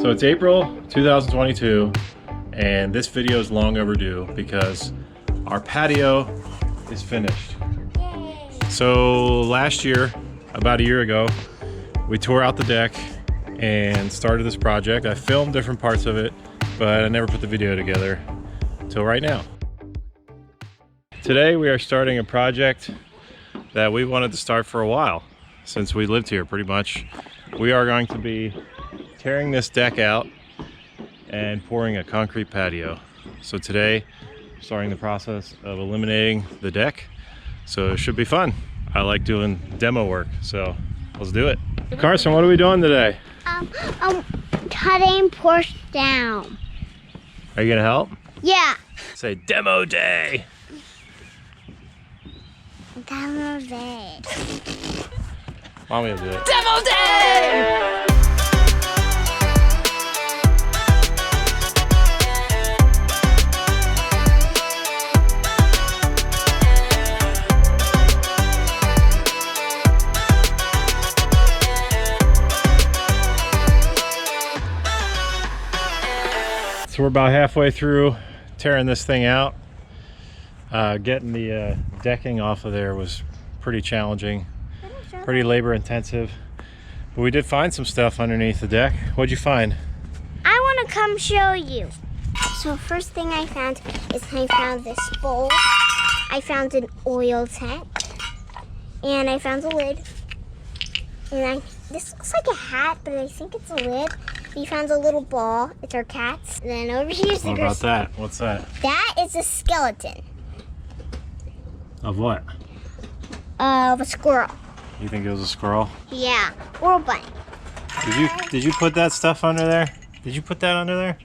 So it's April 2022 and this video is long overdue because our patio is finished. So last year, about a year ago, we tore out the deck and started this project. I filmed different parts of it, but I never put the video together until right now. Today we are starting a project that we wanted to start for a while, since we lived here pretty much. We are going to be tearing this deck out and pouring a concrete patio. So today, starting the process of eliminating the deck. So it should be fun. I like doing demo work, so let's do it. Carson, what are we doing today? Cutting porch down. Are you gonna help? Yeah. Say demo day. Demo day. Mommy will do it. Demo day! So we're about halfway through tearing this thing out. Getting the decking off of there was pretty challenging, pretty labor intensive. But we did find some stuff underneath the deck. What'd you find? I want to come show you. So first thing I found is I found this bowl. I found an oil tank. And I found a lid. And this looks like a hat, but I think it's a lid. We found a little ball. It's our cats. And then over here's the What about that? What's that? That is a skeleton. Of what? Of a squirrel. You think it was a squirrel? Yeah, or a bunny. Did you put that stuff under there? Did you put that under there?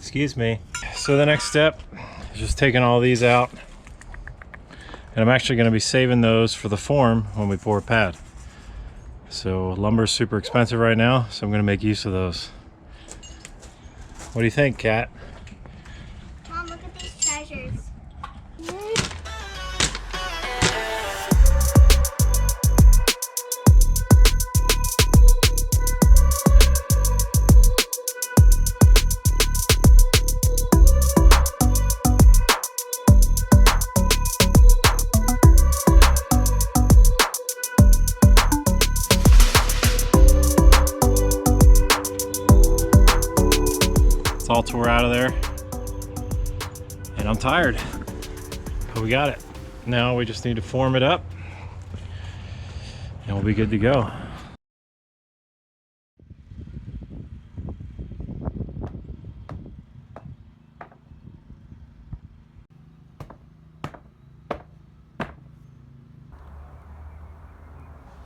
Excuse me. So the next step is just taking all these out. And I'm actually going to be saving those for the form when we pour a pad. So lumber's super expensive right now, so I'm going to make use of those. What do you think, Kat? Mom, look at these treasures. It's all tore out of there. And I'm tired. But we got it. Now we just need to form it up. And we'll be good to go.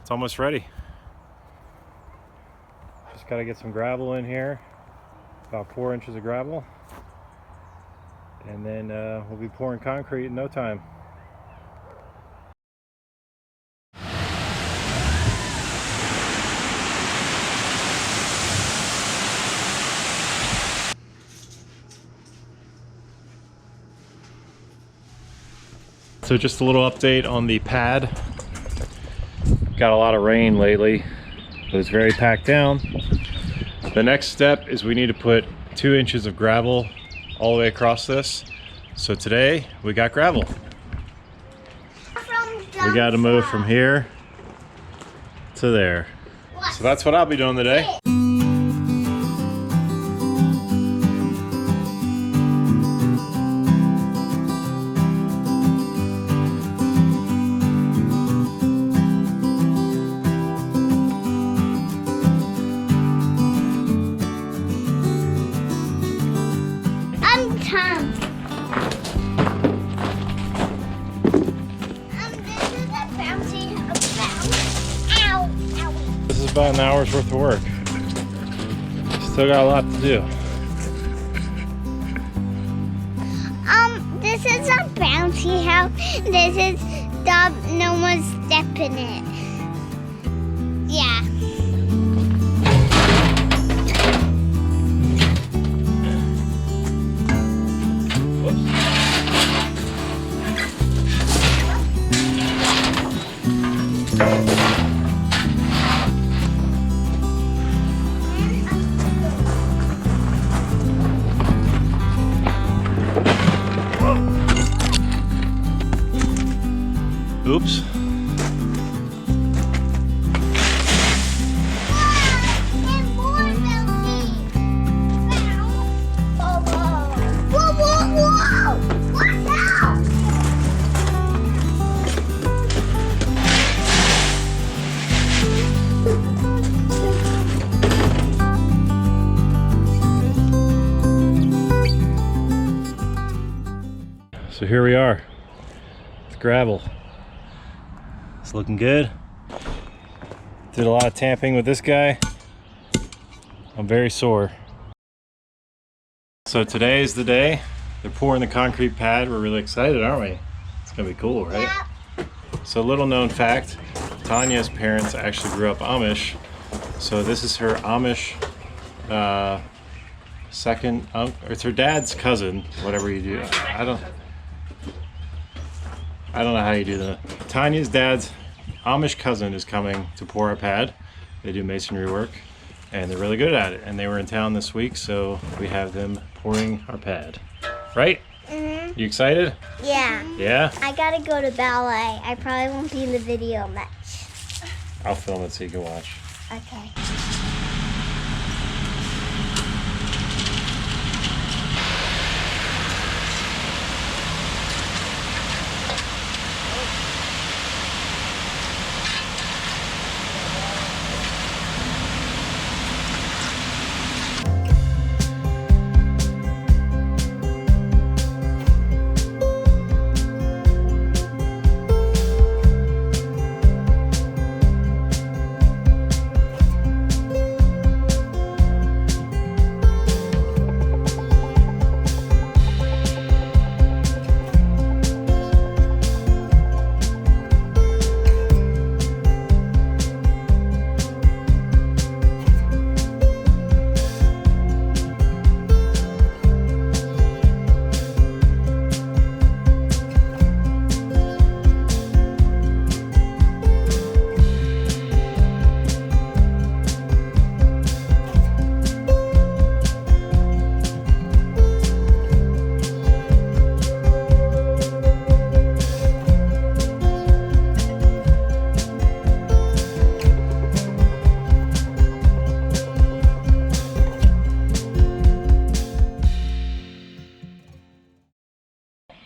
It's almost ready. Just gotta get some gravel in here, about 4 inches of gravel, and then we'll be pouring concrete in no time. So just a little update on the pad. Got a lot of rain lately, but it's very packed down. The next step is we need to put 2 inches of gravel all the way across this. So today we got gravel. We got to move from here to there. So that's what I'll be doing today. This is about an hour's worth of work. Still got a lot to do. This is a bouncy house. This is stop, no one's stepping it. Yeah. Oops. So here we are with gravel. It's looking good. Did a lot of tamping with this guy. I'm very sore. So today is the day. They're pouring the concrete pad. We're really excited, aren't we? It's gonna be cool, right? Yeah. So little known fact, Tanya's parents actually grew up Amish. So this is her Amish second, or it's her dad's cousin, whatever you do. I don't know how you do that. Tanya's dad's Amish cousin is coming to pour our pad. They do masonry work and they're really good at it. And they were in town this week, so we have them pouring our pad. Right? Mm-hmm. You excited? Yeah. Yeah? I gotta go to ballet. I probably won't be in the video much. I'll film it so you can watch. Okay.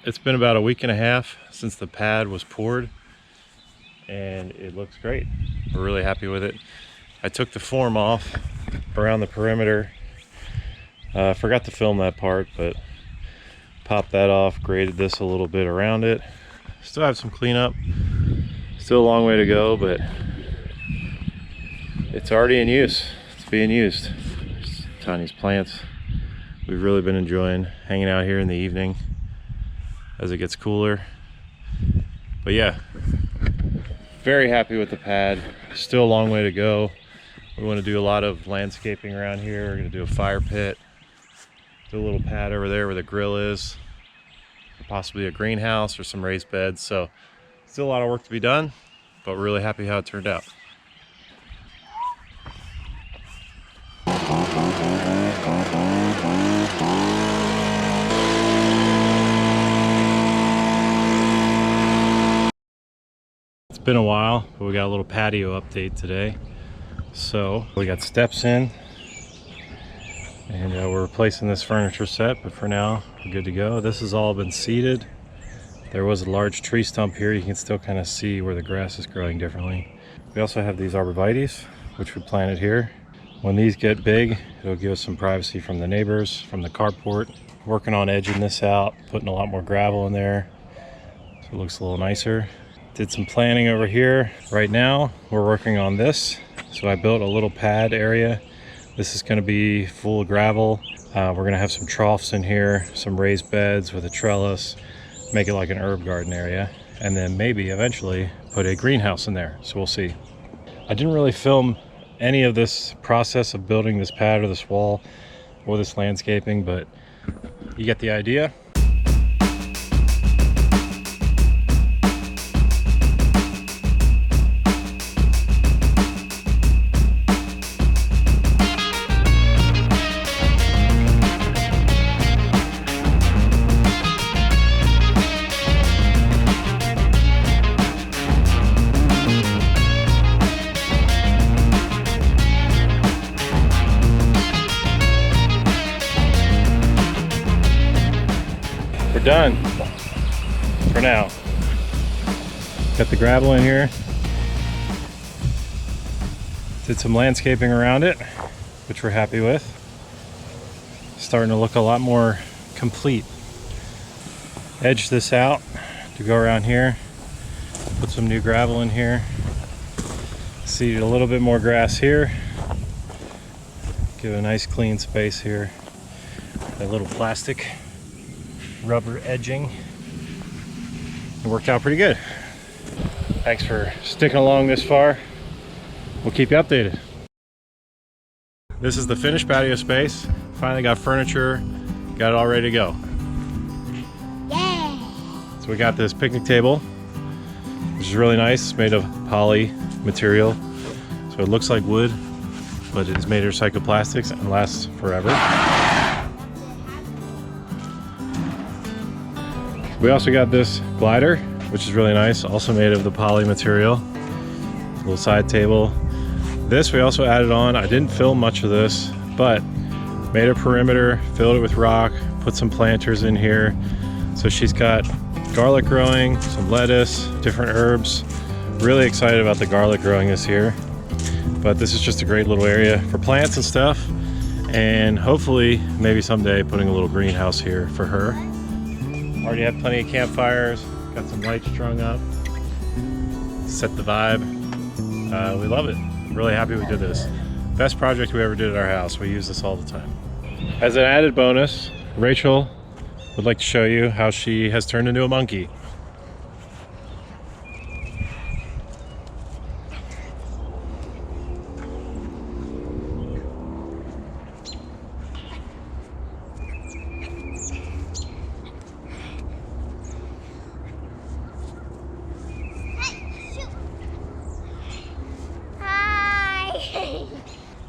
It's been about a week and a half since the pad was poured and it looks great. We're really happy with it. I took the form off around the perimeter. Forgot to film that part, but popped that off, graded this a little bit around it. Still have some cleanup. Still a long way to go, but it's already in use. It's being used. There's Tanya's plants. We've really been enjoying hanging out here in the evening as it gets cooler. But yeah, very happy with the pad. Still a long way to go. We want to do a lot of landscaping around here. We're going to do a fire pit, do a little pad over there where the grill is, possibly a greenhouse or some raised beds. So still a lot of work to be done, but we're really happy how it turned out. It's been a while, but we got a little patio update today. So we got steps in, and we're replacing this furniture set, but for now we're good to go. This has all been seeded. There was a large tree stump here. You can still kind of see where the grass is growing differently. We also have these arborvitaes, which we planted here. When these get big, it'll give us some privacy from the neighbors, from the carport. Working on edging this out, putting a lot more gravel in there so it looks a little nicer. Did some planning over here. Right now we're working on this. So I built a little pad area. This is going to be full of gravel. We're going to have some troughs in here, some raised beds with a trellis, make it like an herb garden area, and then maybe eventually put a greenhouse in there. So we'll see. I didn't really film any of this process of building this pad or this wall or this landscaping, but you get the idea. done for now. Got the gravel in here. Did some landscaping around it, which we're happy with. Starting to look a lot more complete. Edge this out to go around here. Put some new gravel in here. Seeded a little bit more grass here. Give a nice clean space here. That little plastic rubber edging. It worked out pretty good. Thanks for sticking along this far. We'll keep you updated. This is the finished patio space. Finally got furniture, got it all ready to go. Yeah! So we got this picnic table, which is really nice. It's made of poly material. So it looks like wood, but it is made of recycled plastics and lasts forever. We also got this glider, which is really nice, also made of the poly material. Little side table. This we also added on. I didn't film much of this, but made a perimeter, filled it with rock, put some planters in here. So she's got garlic growing, some lettuce, different herbs. Really excited about the garlic growing this year. But this is just a great little area for plants and stuff. And hopefully, maybe someday, putting a little greenhouse here for her. Already have plenty of campfires, got some lights strung up. Set the vibe. We love it. I'm really happy we did this. Best project we ever did at our house. We use this all the time. As an added bonus, Rachel would like to show you how she has turned into a monkey.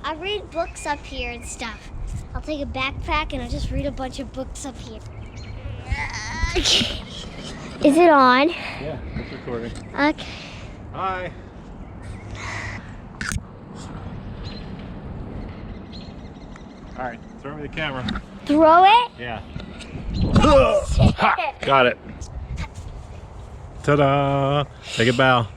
I read books up here and stuff. I'll take a backpack and I'll just read a bunch of books up here. Is it on? Yeah, it's recording. Okay. Hi. All right, throw me the camera. Throw it? Yeah. Ha! Got it. Ta-da! Take a bow.